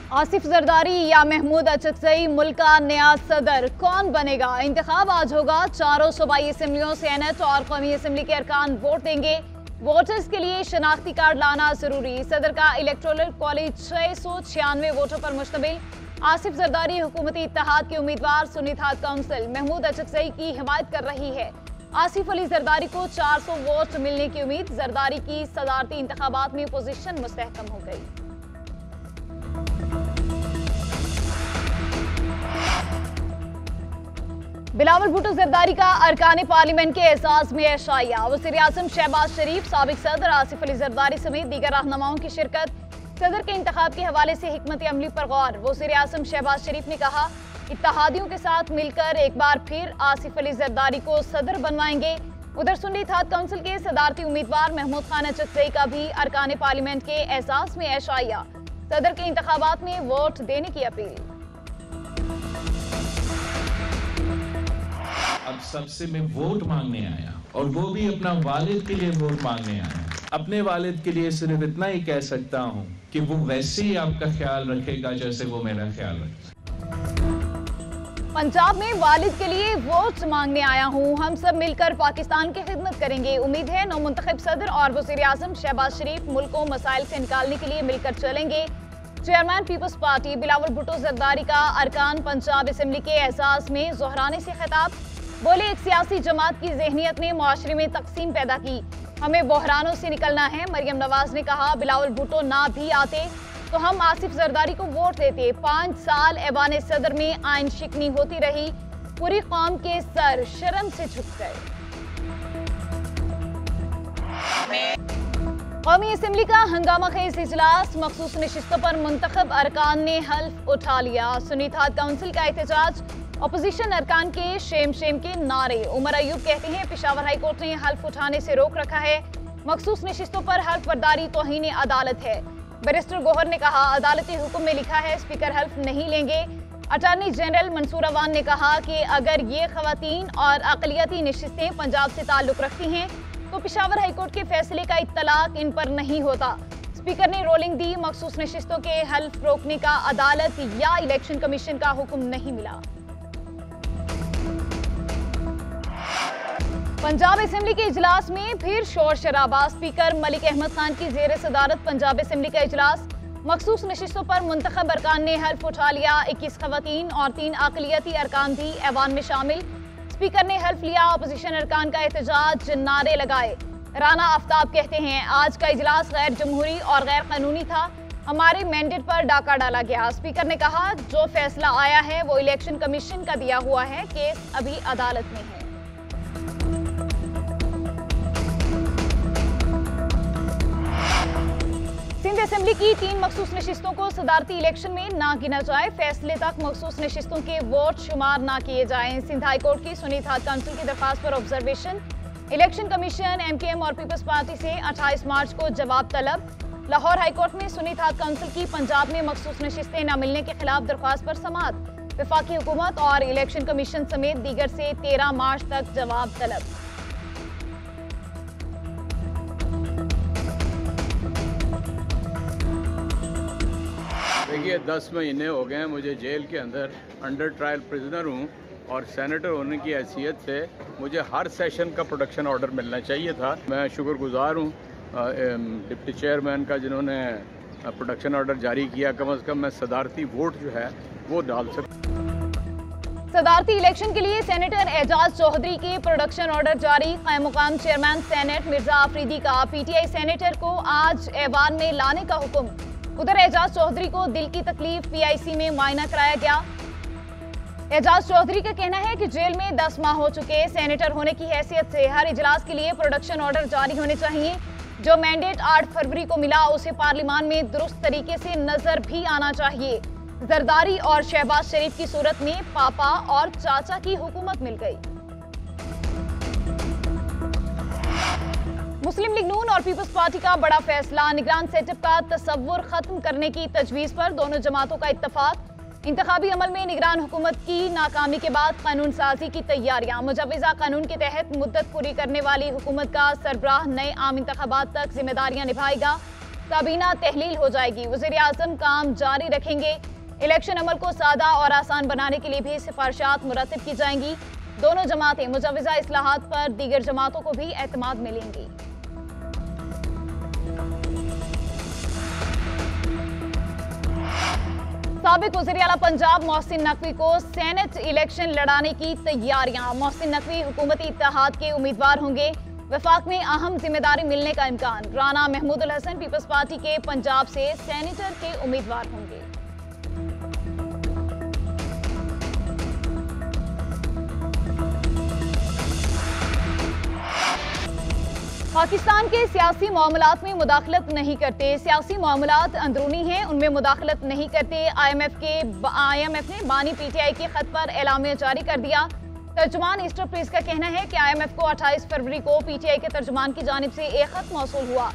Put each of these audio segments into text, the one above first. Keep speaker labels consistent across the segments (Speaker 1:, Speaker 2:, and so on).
Speaker 1: आसिफ जरदारी या महमूद अचकजई मुल्क का नया सदर कौन बनेगा? इंतखाब आज होगा। चारों सूबाई असम्बलियों, सेनेट और कौमी असम्बली के अरकान वोट देंगे। वोटर्स के लिए शनाख्ती कार्ड लाना जरूरी। सदर का इलेक्टोरल कॉलेज 696 वोटों पर मुश्तमिल। आसिफ जरदारी हुकूमती इत्तेहाद के उम्मीदवार सुन्नी इत्तेहाद काउंसिल महमूद अचकजई की हिमायत कर रही है। आसिफ अली जरदारी को 400 वोट मिलने की उम्मीद। जरदारी की सदारती इंतखाबात में पोजीशन मुस्तहकम हो गई। बिलावल भुट्टो जरदारी का अरकान पार्लियामेंट के एहसास में एशाइया। वज़ीर आज़म शहबाज शरीफ, साबिक सदर आसिफ अली जरदारी समेत दीगर रहनुमाओं की शिरकत। सदर के इंतखाब के हवाले से हिकमत अमली पर गौर। वज़ीर आज़म शहबाज शरीफ ने कहा, इत्तेहादियों के साथ मिलकर एक बार फिर आसिफ अली जरदारी को सदर बनवाएंगे। उधर सुन्नी इत्तेहाद काउंसिल के सदारती उम्मीदवार महमूद खान अचकजई का भी अरकान पार्लियामेंट के एहसास में एशाइया। सदर के इंतखाबात में वोट देने की अपील।
Speaker 2: अब सबसे मैं वोट मांगने आया, और वो भी अपना वालिद के लिए वोट मांगने आया। अपने वालिद के लिए सिर्फ इतना ही कह सकता हूँ कि वो वैसे ही आपका ख्याल रखेगा जैसे वो मेरा ख्याल रखेगा।
Speaker 1: पंजाब में वालिद के लिए वोट मांगने आया हूँ। हम सब मिलकर पाकिस्तान की खिदमत करेंगे। उम्मीद है नौमुंतखब सदर और वज़ीर आज़म शहबाज शरीफ मुल्क को मसाइल से निकालने के लिए मिलकर चलेंगे। Chairman People's Party Bilawal Bhutto Zardari का अरकान पंजाब असम्बली के एहसास में दोहराने से खिताब। बोले, एक सियासी जमात की जहनीत ने मुआशरे में तकसीम पैदा की। हमें बहरानों से निकलना है। मरियम नवाज ने कहा, बिलावल भुट्टो ना भी आते तो हम आसिफ जरदारी को वोट देते। 5 साल ऐवान सदर में आइन शिकनी होती रही। पूरी कौम के सर शर्म से झुक गए। कौमी असम्बली का हंगामा खेज इजलास। मखसूस नशिस्तों पर मुंतखब अरकान ने हल्फ उठा लिया। सुन्नी इत्तेहाद काउंसिल का एहतजाज। अपोजिशन अरकान के शेम शेम के नारे। उमर अयूब कहते हैं, पेशावर हाई कोर्ट ने हल्फ उठाने से रोक रखा है। मखसूस नशिस्तों पर हल्फ बर्दारी तौहीन अदालत है। बैरिस्टर गोहर ने कहा, अदालती हुक्म में लिखा है स्पीकर हल्फ नहीं लेंगे। अटॉर्नी जनरल मंसूर अवान ने कहा कि अगर ये खवातीन और अक़लियती नशिस्तें पंजाब से ताल्लुक रखती हैं तो पेशावर हाई कोर्ट के फैसले का इत्तलाक इन पर नहीं होता। स्पीकर ने रोलिंग दी। मखसूस नशिस्तों के हल्फ रोकने का अदालत या इलेक्शन कमीशन का हुक्म नहीं मिला। पंजाब असम्बली के इजलास में फिर शोर शराबा। स्पीकर मलिक अहमद खान की जेर सदारत पंजाब असम्बली का इजलास। मखसूस नशिस्तों पर मुंतखब अरकान ने हल्फ उठा लिया। 21 खवातीन और 3 अक़लियती अरकान भी ऐवान में शामिल। स्पीकर ने हल्फ लिया। अपोजिशन अरकान का एहतजाज, नारे लगाए। राना आफ्ताब कहते हैं, आज का इजलास गैर जमहूरी और गैर कानूनी था। हमारे मैंडेट पर डाका डाला गया। स्पीकर ने कहा, जो फैसला आया है वो इलेक्शन कमीशन का दिया हुआ है। केस अभी अदालत में है। सिंध असम्बली की 3 मखसूस नशिस्तों को सदारती इलेक्शन में ना गिना जाए। फैसले तक मखसूस नशिस्तों के वोट शुमार ना किए जाएं। सिंध हाई कोर्ट की सुन्नी इत्तेहाद काउंसिल की दरख्वास्त पर ऑब्जर्वेशन। इलेक्शन कमीशन, MKM और पीपल्स पार्टी से 28 मार्च को जवाब तलब। लाहौर हाई कोर्ट में सुन्नी इत्तेहाद काउंसिल की पंजाब में मखसूस नशिस्तें न मिलने के खिलाफ दरख्वास्त पर समाअत। वफाकी हुकूमत और इलेक्शन कमीशन समेत दीगर से 13 मार्च तक जवाब तलब।
Speaker 3: देखिए, 10 महीने हो गए हैं मुझे जेल के अंदर अंडर ट्रायल प्रिजनर हूँ, और सेनेटर होने की हैसियत से मुझे हर सेशन का प्रोडक्शन ऑर्डर मिलना चाहिए था। मैं शुक्रगुजार हूँ डिप्टी चेयरमैन का, जिन्होंने प्रोडक्शन ऑर्डर जारी किया। कम अज़ कम मैं सदारती वोट जो है वो डाल सकूँ।
Speaker 1: सदारती इलेक्शन के लिए सेनेटर एजाज चौधरी के प्रोडक्शन ऑर्डर जारी। क़ायम मुक़ाम चेयरमैन सेनेट मिर्जा आफरीदी का PTI सेनेटर को आज ऐवान में लाने का हुक्म। उधर एजाज चौधरी को दिल की तकलीफ, PIC में मुआयना कराया गया। एजाज चौधरी का कहना है कि जेल में 10 माह हो चुके। सेनेटर होने की हैसियत से हर इजलास के लिए प्रोडक्शन ऑर्डर जारी होने चाहिए। जो मैंडेट 8 फरवरी को मिला उसे पार्लियामान में दुरुस्त तरीके से नजर भी आना चाहिए। जरदारी और शहबाज शरीफ की सूरत में पापा और चाचा की हुकूमत मिल गई। मुस्लिम लीग नून और पीपल्स पार्टी का बड़ा फैसला। निगरान सेटअप का तस्वुर खत्म करने की तजवीज़ पर दोनों जमातों का इत्तफाक। इंतखाबी अमल में निगरान हुकूमत की नाकामी के बाद कानून साजी की तैयारियां। मुजव्वज़ा कानून के तहत मुद्दत पूरी करने वाली हुकूमत का सरबराह नए आम इंतखाबात तक जिम्मेदारियां निभाएगा। काबीना तहलील हो जाएगी। वज़ीर आज़म काम जारी रखेंगे। इलेक्शन अमल को सादा और आसान बनाने के लिए भी सिफारिशात मुरतब की जाएंगी। दोनों जमातें मुजव्वज़ा इस्लाहात पर दीगर जमातों को भी एतमाद मिलेंगी। साबिक वज़ीर आला पंजाब मोहसिन नकवी को सेनेट इलेक्शन लड़ाने की तैयारियां। मोहसिन नकवी हुकूमती इत्तेहाद के उम्मीदवार होंगे। वफाक में अहम जिम्मेदारी मिलने का इम्कान। राना महमूदुल हसन पीपल्स पार्टी के पंजाब से सेनेटर के उम्मीदवार होंगे। पाकिस्तान के सियासी मामलात में मुदाखलत नहीं करते। सियासी मामलात अंदरूनी हैं, उनमें मुदाखलत नहीं करते। IMF ने बानी PTI के खत पर एलामिया जारी कर दिया। तर्जुमान ईस्टर प्रेस का कहना है कि IMF को 28 फरवरी को PTI के तर्जुमान की जानिब से एक खत मौसूल हुआ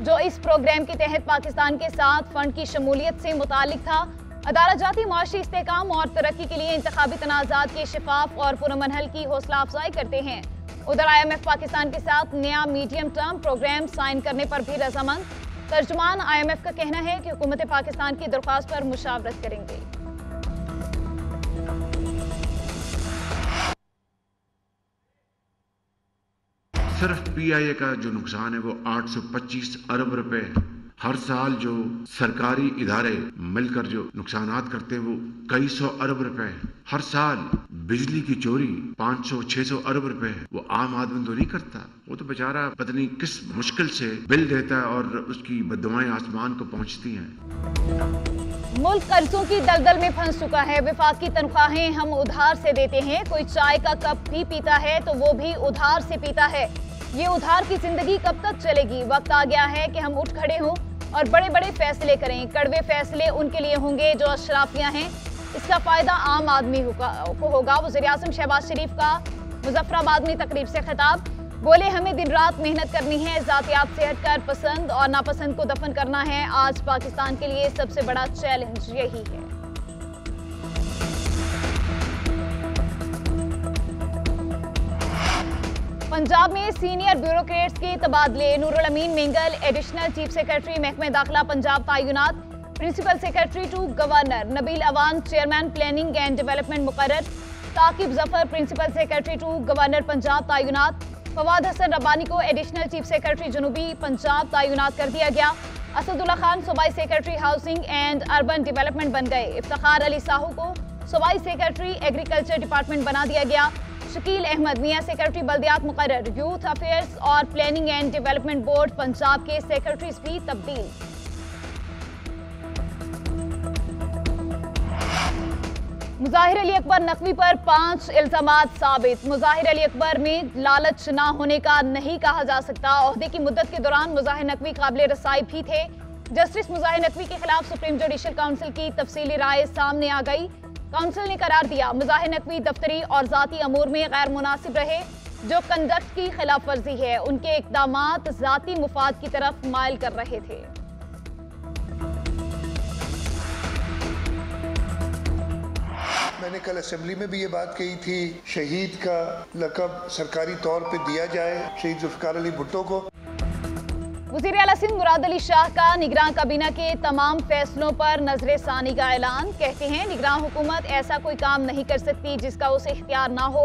Speaker 1: जो इस प्रोग्राम के तहत पाकिस्तान के साथ फंड की शमूलियत से मुतालिक था। अदारा जाती माशी इस्तेकाम और तरक्की के लिए इंतखाबी तनाज़ात के शिफाफ और पुरमनहल की हौसला अफजाई करते हैं। उधर IMF पाकिस्तान के साथ नया मीडियम टर्म प्रोग्राम साइन करने पर भी रजामंद। तर्जुमान IMF का कहना है कि हुकूमत पाकिस्तान की दरख्वास्त पर मुशावरत करेंगे।
Speaker 4: सिर्फ PIA का जो नुकसान है वो 825 अरब रुपए हर साल जो सरकारी इदारे मिलकर जो नुकसानात करते हैं वो कई सौ अरब रुपए हर साल। बिजली की चोरी 500-600 अरब रुपए वो आम आदमी तो नहीं करता। वो तो बेचारा पता नहीं किस मुश्किल से बिल देता है और उसकी बददुआएं आसमान को पहुंचती हैं।
Speaker 1: मुल्क कर्जों की दलदल में फंस चुका है। विफाक की तनख्वाहें हम उधार से देते हैं। कोई चाय का कप भी पीता है तो वो भी उधार से पीता है। ये उधार की जिंदगी कब तक चलेगी? वक्त आ गया है कि हम उठ खड़े हों और बड़े बड़े फैसले करें। कड़वे फैसले उनके लिए होंगे जो अशराफियां हैं। इसका फायदा आम आदमी को होगा। वज़ीर आज़म शहबाज शरीफ का मुजफ्फराबाद में तकरीब से खिताब। बोले, हमें दिन रात मेहनत करनी है, ज़ातियात से हटकर पसंद और नापसंद को दफन करना है। आज पाकिस्तान के लिए सबसे बड़ा चैलेंज यही है। पंजाब में सीनियर ब्यूरोक्रेट्स के तबादले। Noorul Amin Mengal additional chief secretary महकमे दाखिला पंजाब तैनात। Principal secretary to governor. Nabeel Awan chairman planning and development मुकर्रर। Saqib Zafar principal secretary to governor Punjab तैनात। फवाद हसन रब्बानी को एडिशनल चीफ सेक्रेटरी जनूबी पंजाब तैनात कर दिया गया। असदुल्ला खान सूबाई secretary housing and urban development बन गए। इफ्तिखार अली साहू को सूबाई सेक्रेटरी एग्रीकल्चर डिपार्टमेंट बना दिया गया। शकील अहमद मियां सेक्रेटरी बल्दियात मुकर्रर। यूथ अफेयर्स और planning and development board Punjab के सेक्रेटरीज भी तब्दील। मुजाहिर अली अकबर नकवी पर 5 इल्जामात साबित। मुजाहिर अली अकबर में लालच ना होने का नहीं कहा जा सकता। ओहदे की मुद्दत के दौरान मुजाहिर नकवी काबिल रसाई भी थे। जस्टिस मुजाहिर नकवी के खिलाफ सुप्रीम जुडिशल काउंसिल की तफसीली राय सामने आ गई। काउंसिल ने करार दिया, मुजाहिर नकवी दफ्तरी और जाती अमूर में गैर मुनासिब रहे जो कंडक्ट की खिलाफ वर्जी है। उनके इकदामात जाती मुफाद की तरफ माइल कर रहे थे।
Speaker 5: मैंने कल असेंबली में भी ये बात कही थी, शहीद का लक़ब सरकारी तौर पे दिया जाए शहीद जुल्फ़िकार अली भुट्टो को।
Speaker 1: वज़ीर आला सिंध मुराद अली शाह का निगरान काबीना के तमाम फैसलों पर नजर सानी का ऐलान। कहते हैं, निगरान हुकूमत ऐसा कोई काम नहीं कर सकती जिसका उसे इख्तियार ना हो।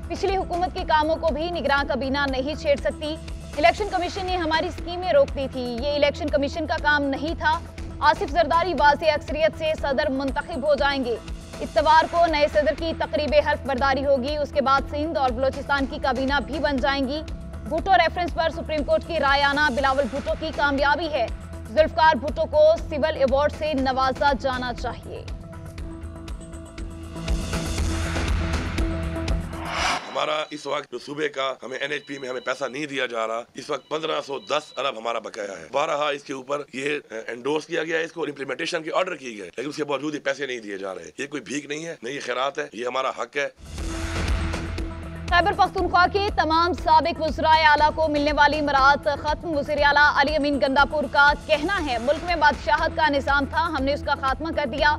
Speaker 1: पिछली हुकूमत के कामों को भी निगरान काबीना नहीं छेड़ सकती। इलेक्शन कमीशन ने हमारी स्कीमें रोक दी थी, ये इलेक्शन कमीशन का काम नहीं था। आसिफ जरदारी वाज़े अक्सरियत से सदर मुंतखब हो जाएंगे। इत्तवार को नए सदर की तकरीब हल्फ बर्दारी होगी। उसके बाद सिंध और बलोचिस्तान की काबीना भी बन जाएंगी। भुट्टो रेफरेंस पर सुप्रीम कोर्ट की राय आना बिलावल भुट्टो की कामयाबी है। जुल्फकार भुट्टो को सिविल अवार्ड से नवाजा जाना चाहिए।
Speaker 6: हमारा इस वक्त जो सूबे का हमें NHP में हमें पैसा नहीं दिया जा रहा, इस वक्त 1510 अरब हमारा बकाया है। 12 इसके ऊपर ये एंडोर्स किया गया है, इसको इम्प्लीमेंटेशन के ऑर्डर किए गए, लेकिन उसके बावजूद ये पैसे नहीं दिए जा रहे। ये कोई भीख नहीं है, नहीं ये खैरात है, ये हमारा हक है।
Speaker 1: खैबर पख्तूनख्वा के तमाम साबिक वज़राए आला को मिलने वाली मरात खत्म। वज़ीर आला अली अमीन गंदापुर का कहना है, मुल्क में बादशाहत का निज़ाम था, हमने उसका खात्मा कर दिया।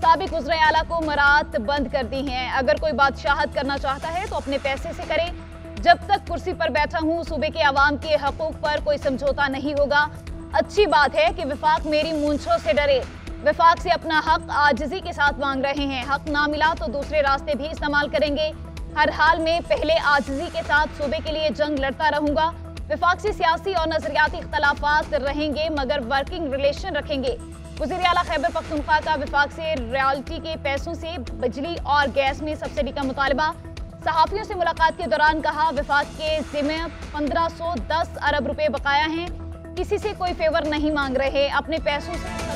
Speaker 1: साबिक वज़राए आला को मरात बंद कर दी हैं। अगर कोई बादशाहत करना चाहता है तो अपने पैसे से करे। जब तक कुर्सी पर बैठा हूँ, सूबे के अवाम के हकूक पर कोई समझौता नहीं होगा। अच्छी बात है कि वफाक मेरी मूंछों से डरे। वफाक से अपना हक आजिज़ी के साथ मांग रहे हैं। हक ना मिला तो दूसरे रास्ते भी इस्तेमाल करेंगे। हर हाल में पहले आजिज़ी के साथ सूबे के लिए जंग लड़ता रहूंगा। वफाक से सियासी और नजरियाती इख्तलाफात रहेंगे मगर वर्किंग रिलेशन रखेंगे। वज़ीर आला खैबर पख्तूनख्वा का वफाक से रॉयल्टी के पैसों से बिजली और गैस में सब्सिडी का मुतालबा। सहाफ़ियों से मुलाकात के दौरान कहा, वफाक के ज़िम्मे 1510 अरब रुपए बकाया हैं। किसी से कोई फेवर नहीं मांग रहे, अपने पैसों से